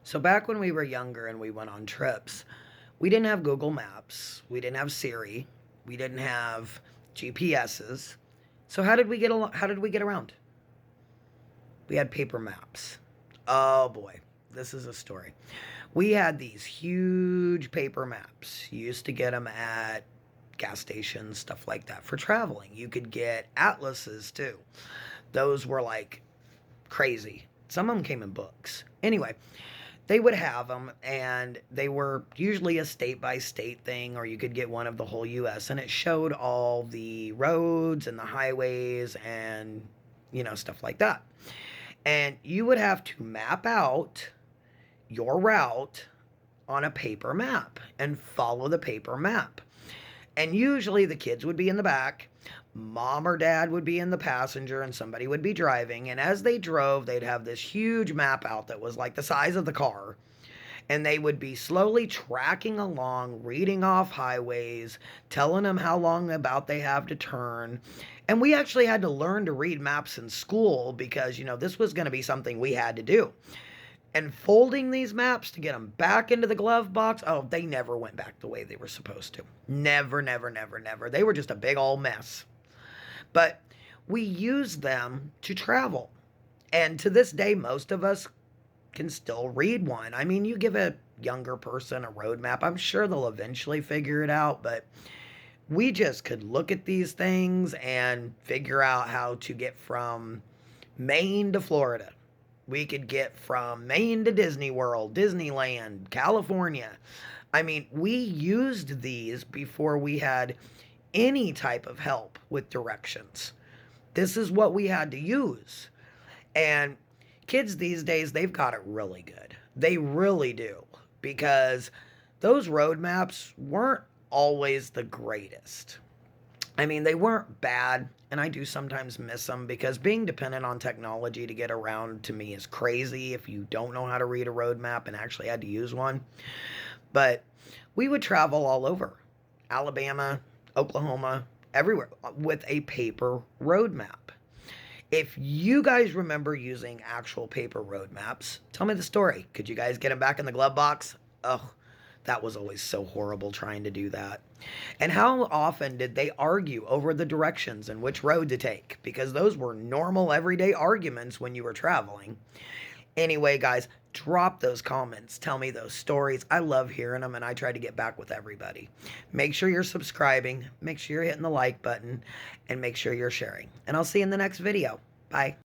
So back when we were younger and we went on trips, we didn't have Google Maps, we didn't have Siri, we didn't have GPSs. So how did we get around? We had paper maps. Oh boy, this is a story. We had these huge paper maps. You used to get them at gas stations, stuff like that for traveling. You could get atlases too. Those were like crazy. Some of them came in books. Anyway, they would have them, and they were usually a state by state thing, or you could get one of the whole US, and it showed all the roads and the highways and, stuff like that. And you would have to map out your route on a paper map and follow the paper map. And usually the kids would be in the back, mom or dad would be in the passenger, and somebody would be driving. And as they drove, they'd have this huge map out that was like the size of the car. And they would be slowly tracking along, reading off highways, telling them how long about they have to turn. And we actually had to learn to read maps in school because, this was going to be something we had to do. And folding these maps to get them back into the glove box, oh, they never went back the way they were supposed to. Never, never, never, never. They were just a big old mess. But we used them to travel. And to this day, most of us can still read one. I mean, you give a younger person a road map, I'm sure they'll eventually figure it out, but we just could look at these things and figure out how to get from Maine to Florida. We could get from Maine to Disney World, Disneyland, California. I mean, we used these before we had any type of help with directions. This is what we had to use. And kids these days, they've got it really good. They really do. Because those road maps weren't always the greatest. I mean, they weren't bad, and I do sometimes miss them because being dependent on technology to get around to me is crazy if you don't know how to read a road map and actually had to use one. But we would travel all over Alabama, Oklahoma, everywhere with a paper road map. If you guys remember using actual paper road maps, tell me the story. Could you guys get them back in the glove box? Oh, that was always so horrible trying to do that. And how often did they argue over the directions and which road to take? Because those were normal everyday arguments when you were traveling. Anyway, guys, drop those comments. Tell me those stories. I love hearing them, and I try to get back with everybody. Make sure you're subscribing. Make sure you're hitting the like button. And make sure you're sharing. And I'll see you in the next video. Bye.